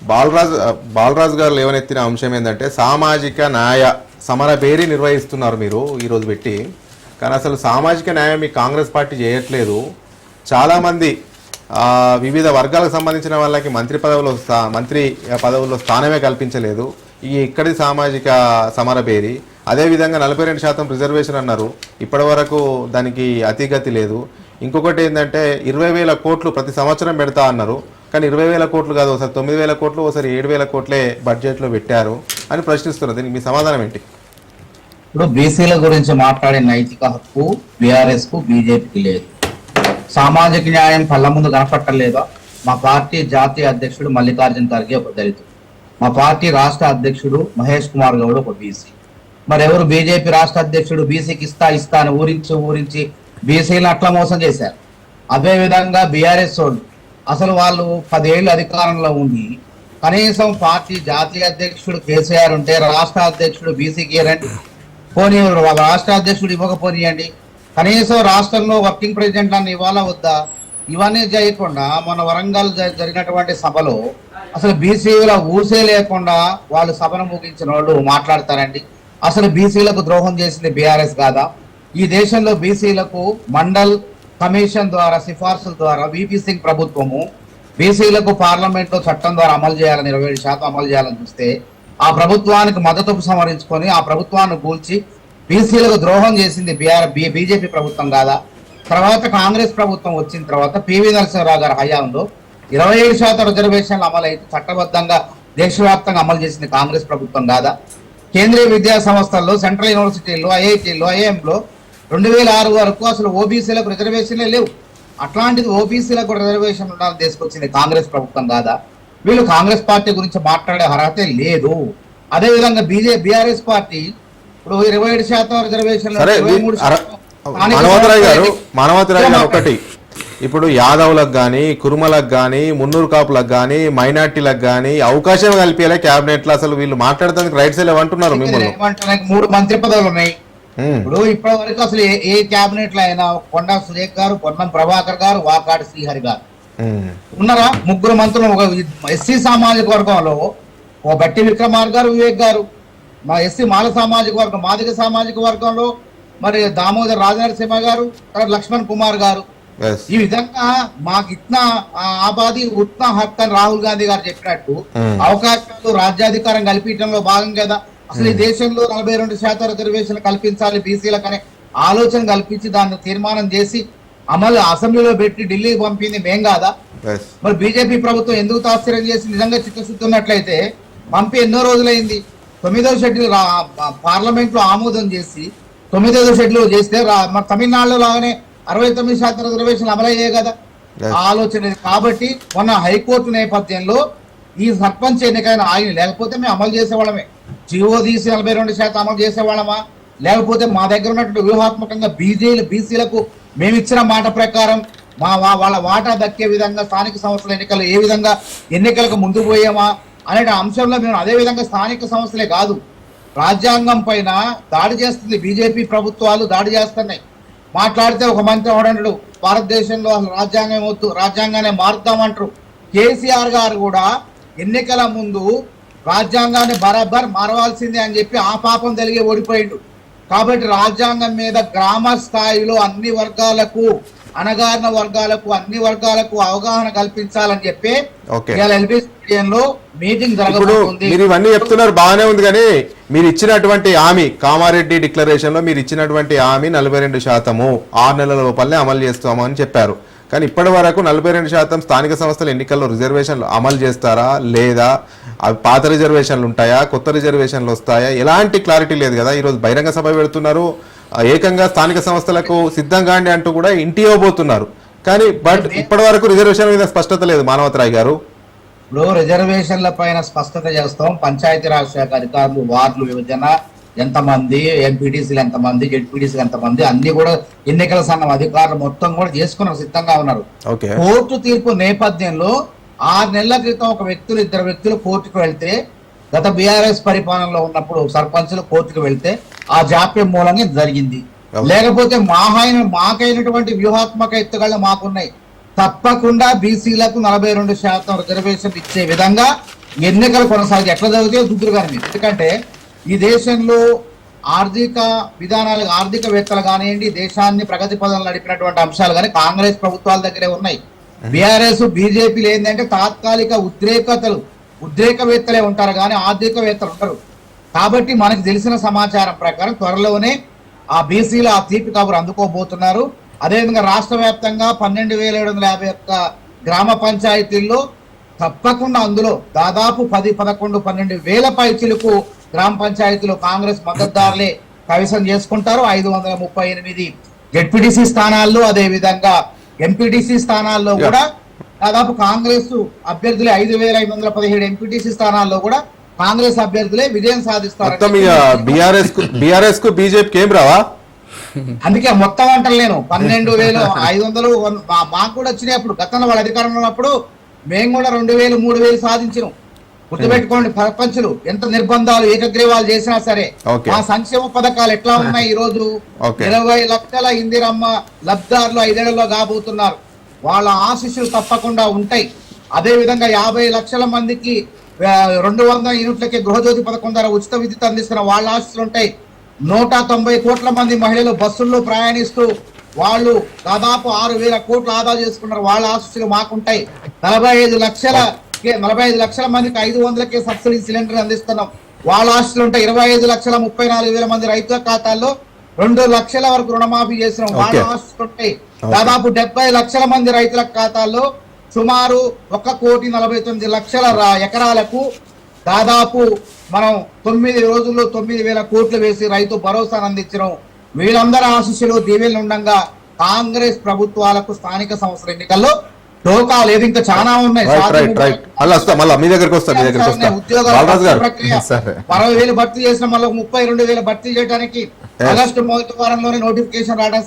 బాలరాజ్ బాలరాజ్ గారు లేవనెత్తిన అంశం ఏంటంటే సామాజిక న్యాయ సమర పేరీ నిర్వహిస్తున్నారు మీరు ఈరోజు పెట్టి. కానీ అసలు సామాజిక న్యాయం మీ కాంగ్రెస్ పార్టీ చేయట్లేదు. చాలామంది వివిధ వర్గాలకు సంబంధించిన వాళ్ళకి మంత్రి పదవుల్లో స్థానమే కల్పించలేదు. ఇక్కడి సామాజిక సమర పేరి. అదేవిధంగా 42% రిజర్వేషన్ అన్నారు, ఇప్పటి వరకు దానికి అతిగతి లేదు. ఇంకొకటి ఏంటంటే 20,000 కోట్లు ప్రతి సంవత్సరం పెడతా అన్నారు, కానీ 20,000 కోట్లు కాదు, ఒకసారి 9,000 కోట్లు, ఒకసారి 7,000 కోట్లే బడ్జెట్లో పెట్టారు అని ప్రశ్నిస్తున్నారు. దీనికి మీ సమాధానం ఏంటి? ఇప్పుడు బీసీల గురించి మాట్లాడే నైతిక హక్కు బీఆర్ఎస్ కు బీజేపీకి లేదు. సామాజిక న్యాయం కళ్ళ ముందు కనపట్టలేదా? మా పార్టీ జాతీయ అధ్యక్షుడు మల్లికార్జున ఖర్గే ఒక దళితుడు, మా పార్టీ రాష్ట్ర అధ్యక్షుడు మహేష్ కుమార్ గౌడ్ ఒక బీసీ. మరి ఎవరు బీజేపీ రాష్ట్ర అధ్యక్షుడు బీసీకి ఇస్తా అని ఊరించి బీసీలను అట్లా మోసం చేశారు. అదే విధంగా బీఆర్ఎస్ వాళ్ళు అసలు వాళ్ళు 10 ఏళ్ళు అధికారంలో ఉండి కనీసం పార్టీ జాతీయ అధ్యక్షుడు కేసీఆర్ ఉంటే రాష్ట్ర అధ్యక్షుడు బీసీకి ఇవ్వరండి, పోనీ రాష్ట్ర అధ్యక్షుడు ఇవ్వకపోనియండి, కనీసం రాష్ట్రంలో వర్కింగ్ ప్రెసిడెంట్ అని ఇవ్వాలా వద్దా? ఇవన్నీ చేయకుండా మన వరంగల్ జరిగినటువంటి సభలో అసలు బీసీల ఊసే లేకుండా వాళ్ళు సభను ముగించిన వాళ్ళు మాట్లాడతారండి. అసలు బీసీలకు ద్రోహం చేసింది బీఆర్ఎస్ కాదా? ఈ దేశంలో బీసీలకు మండల్ కమిషన్ ద్వారా సిఫార్సుల ద్వారా వీపీ సింగ్ ప్రభుత్వము బీసీలకు పార్లమెంట్ లో చట్టం ద్వారా అమలు చేయాలని 27% అమలు చేయాలని చూస్తే ఆ ప్రభుత్వానికి మద్దతు సమరించుకొని ఆ ప్రభుత్వాన్ని కూల్చి బీసీలకు ద్రోహం చేసింది బీజేపీ ప్రభుత్వం కాదా? తర్వాత కాంగ్రెస్ ప్రభుత్వం వచ్చిన తర్వాత పివి నరసింహరావు గారి హయాంలో 27% రిజర్వేషన్లు అమలైతే చట్టబద్ధంగా దేశవ్యాప్తంగా అమలు చేసింది కాంగ్రెస్ ప్రభుత్వం కాదా? కేంద్రీయ విద్యా సంస్థల్లో, సెంట్రల్ యూనివర్సిటీల్లో, ఐఐటీల్లో, ఐఎంలో 2006 వరకు అసలు ఓబీసీలకు రిజర్వేషన్లే లేవు. అట్లాంటిది ఓబీసీలకు రిజర్వేషన్ ఉండాలని తీసుకొచ్చింది కాంగ్రెస్ ప్రభుత్వం కాదా? వీళ్ళు కాంగ్రెస్ పార్టీ గురించి మాట్లాడే అర్హతే లేదు. అదేవిధంగా బీఆర్ఎస్ పార్టీ ఇప్పుడు 27% రిజర్వేషన్, మానవతరాయ్ గారు ఒకటి, ఇప్పుడు యాదవులకు కానీ, కురుమలకు కానీ, మున్నూరు కాపులకు కానీ, మైనార్టీలకు కానీ అవకాశం కల్పించాలి క్యాబినెట్ లో. అసలు వీళ్ళు మాట్లాడటానికి రైట్స్ లేవంటున్నారు. మిమ్మల్ని 3 మంత్రి పదవులు ఉన్నాయి. ఇప్పుడు ఇప్పటి వరకు అసలు ఏ క్యాబినెట్ లో అయినా కొండా సురేఖ్ గారు, పొన్నం ప్రభాకర్ గారు, వాకాడు శ్రీహరి గారు ఉన్నారా? 3 మంత్రులు. ఒక ఎస్సీ సామాజిక వర్గంలో ఓ బట్టి విక్రమార్ గారు, వివేక్ గారు, మా ఎస్సీ మాల సామాజిక వర్గం, మాదిగ సామాజిక వర్గంలో మరి దామోదర్ రాజనరసింహ గారు, లక్ష్మణ్ కుమార్ గారు. ఈ విధంగా మాకు ఇట్నా ఆబాది ఉత్నా హక్ అని రాహుల్ గాంధీ గారు చెప్పినట్టు అవకాశాలు రాజ్యాధికారం కల్పించడంలో భాగం కదా. అసలు ఈ దేశంలో 42% రిజర్వేషన్ కల్పించాలి బీసీలకు అనే ఆలోచన కల్పించి దాన్ని తీర్మానం చేసి అమలు అసెంబ్లీలో పెట్టి ఢిల్లీకి పంపింది మేం కాదా? మరి బీజేపీ ప్రభుత్వం ఎందుకు తాత్సర్యం చేసి నిజంగా చిత్తశుద్ధి ఉన్నట్లయితే పంపి ఎన్నో రోజులైంది. 9వ షెడ్యూల్ పార్లమెంట్ లో ఆమోదం చేసి 9వ షెడ్యూల్ చేస్తే మరి తమిళనాడులో లాగానే 69% రిజర్వేషన్ అమలయ్యే కదా ఆలోచన. కాబట్టి మొన్న హైకోర్టు నేపథ్యంలో ఈ సర్పంచ్ ఎన్నికైన ఆయన లేకపోతే మేము అమలు చేసేవాళ్ళమే. జీవో తీసి 42% అమలు చేసేవాళ్ళమా? లేకపోతే మా దగ్గర ఉన్నటువంటి వ్యూహాత్మకంగా బీసీలకు మేము ఇచ్చిన మాట ప్రకారం వాళ్ళ వాటా దక్కే విధంగా స్థానిక సంస్థల ఎన్నికలు ఏ విధంగా ఎన్నికలకు ముందు పోయామా అనే అంశంలో మేము అదే విధంగా స్థానిక సంస్థలే కాదు రాజ్యాంగం పైన దాడి చేస్తుంది బీజేపీ ప్రభుత్వాలు దాడి చేస్తున్నాయి. మాట్లాడితే ఒక మంత్రి ఎవడంటాడు భారతదేశంలో అసలు రాజ్యాంగం వద్దు, రాజ్యాంగాన్ని మారుద్దామంటారు. కేసీఆర్ గారు కూడా ఎన్నికల ముందు రాజ్యాంగాన్ని బరాబర్ మారవాల్సిందే అని చెప్పి ఆ పాపం తెలిగి ఓడిపోయిండు. కాబట్టి రాజ్యాంగం మీద గ్రామ స్థాయిలో అన్ని వర్గాలకు, అణగారిన వర్గాలకు, అన్ని వర్గాలకు అవగాహన కల్పించాలని చెప్పి ఎల్బీ స్టేడియంలో మీటింగ్ జరగబోతుంది. మీరు ఇవన్నీ చెప్తున్నారు బాగానే ఉంది, కానీ మీరు ఇచ్చినటువంటి హామీ కామారెడ్డి డిక్లరేషన్ లో మీరు ఇచ్చినటువంటి హామీ 42% 6 నెలల లోపలనే అమలు చేస్తామని చెప్పారు. కానీ ఇప్పటి వరకు 42% స్థానిక సంస్థల ఎన్నికల్లో రిజర్వేషన్లు అమలు చేస్తారా లేదా? అవి పాత రిజర్వేషన్లు ఉంటాయా, కొత్త రిజర్వేషన్లు వస్తాయా? ఎలాంటి క్లారిటీ లేదు కదా. ఈరోజు బహిరంగ సభ పెడుతున్నారు, ఏకంగా స్థానిక సంస్థలకు సిద్ధంగా అంటూ కూడా ఇంటి ఇవ్వబోతున్నారు. కానీ ఇప్పటి వరకు రిజర్వేషన్ మీద స్పష్టత లేదు. మానవతరాయ్ గారు, ఇప్పుడు రిజర్వేషన్ల పైన స్పష్టత చేస్తాం. పంచాయతీరాజ్ శాఖ అధికారులు వార్డులు విభజన ఎంతమంది, ఎంపీటీసీలు ఎంతమంది, జెడ్పీటీసీలు ఎంతమంది, అన్ని కూడా ఎన్నికల సంఘం అధికారులు మొత్తం కూడా చేసుకున్నారు, సిద్ధంగా ఉన్నారు. కోర్టు తీర్పు నేపథ్యంలో 6 నెలల క్రితం ఒక వ్యక్తులు 2 వ్యక్తులు కోర్టుకు వెళ్తే, గత బీఆర్ఎస్ పరిపాలనలో ఉన్నప్పుడు సర్పంచులు కోర్టుకు వెళ్తే ఆ జాప్యం మూలంగా జరిగింది. లేకపోతే మాకైనటువంటి వ్యూహాత్మక ఎత్తుగళ్ళు మాకున్నాయి. తప్పకుండా బీసీలకు 42% రిజర్వేషన్ ఇచ్చే విధంగా ఎన్నికలు కొనసాగి ఎట్లా జరుగుతాయో దుద్దురు గారి మీద. ఎందుకంటే ఈ దేశంలో ఆర్థికవేత్తలు కానివ్వండి, దేశాన్ని ప్రగతి పదంలో నడిపినటువంటి అంశాలు కానీ కాంగ్రెస్ ప్రభుత్వాల దగ్గరే ఉన్నాయి. బీఆర్ఎస్ బీజేపీలు ఏంటంటే తాత్కాలిక ఉద్రేకవేత్తలే ఉంటారు కానీ ఆర్థికవేత్తలు ఉంటారు. కాబట్టి మనకు తెలిసిన సమాచారం ప్రకారం త్వరలోనే ఆ బీసీలు ఆ తీపి కబురు అందుకోబోతున్నారు. అదేవిధంగా రాష్ట్ర వ్యాప్తంగా 12,751 గ్రామ పంచాయతీల్లో తప్పకుండా అందులో దాదాపు 10-11-12 వేల పైచిలకు గ్రామ పంచాయతీలు కాంగ్రెస్ మద్దతుదారులే కైవసం చేసుకుంటారు. 538 జెడ్పీటీసీ స్థానాల్లో, అదే విధంగా ఎంపీటీసీ స్థానాల్లో కూడా దాదాపు కాంగ్రెస్ అభ్యర్థులే 5,517 ఎంపీటీసీ స్థానాల్లో కూడా కాంగ్రెస్ అభ్యర్థులే విజయం సాధిస్తారు. బీఆర్ఎస్ కు బీజేపీకి ఏం రావా? అందుకే మొత్తం అంటారు నేను 12,500 మాకు కూడా వచ్చినాయి. అప్పుడు గతంలో వాళ్ళ అధికారంలో ఉన్నప్పుడు మేము కూడా 2,000, 3,000 సాధించినాం. గుర్తుపెట్టుకోండి, ప్రపంచులు ఎంత నిర్బంధాలు ఏకగ్రీవాలు చేసినా సరే మా సంక్షేమ పథకాలు ఎట్లా ఉన్నాయి. ఈ రోజు 20 లక్షల ఇందిరమ్మ లబ్ధారులు 5 ఏళ్లలో కాబోతున్నారు. వాళ్ళ ఆశీస్సులు తప్పకుండా ఉంటాయి. అదే విధంగా 50 లక్షల మందికి 200 యూనిట్లకి గృహజ్యోతి పథకం ద్వారా ఉచిత విద్యుత్ అందిస్తున్న వాళ్ళ ఆశీస్సులు ఉంటాయి. 190 కోట్ల మంది మహిళలు బస్సుల్లో ప్రయాణిస్తూ వాళ్ళు దాదాపు 6,000 కోట్లు ఆదా చేసుకున్నారు. వాళ్ళ ఆశీస్సులు మాకుంటాయి. 45 లక్షల మందికి 500కే సబ్సిడీ సిలిండర్ అందిస్తున్నాం. వాళ్ళ ఆశీస్సులు ఉంటాయి. 25,34,000 మంది రైతుల ఖాతాల్లో 2 లక్షల వరకు రుణమాఫీ చేసినాం. వాళ్ళ ఆశీస్సులు ఉంటాయి. దాదాపు 70 లక్షల మంది రైతుల ఖాతాల్లో సుమారు 1,49,00,000 ఎకరాలకు దాదాపు మనం 9 రోజుల్లో 9,000 కోట్లు వేసి రైతు భరోసాను అందించడం. వీళ్ళందరి ఆశీస్సులు దీవెనలు ఉండగా కాంగ్రెస్ ప్రభుత్వాలకు స్థానిక సంస్థల ఎన్నికల్లో డోకా లేదు. ఇంకా చాలా ఉన్నాయి. ఉద్యోగాల ప్రక్రియ 60,000 భర్తీ చేసిన మళ్ళీ 32,000 భర్తీ చేయడానికి ఆగస్టు మొదటి వారంలోనే నోటిఫికేషన్ రావడం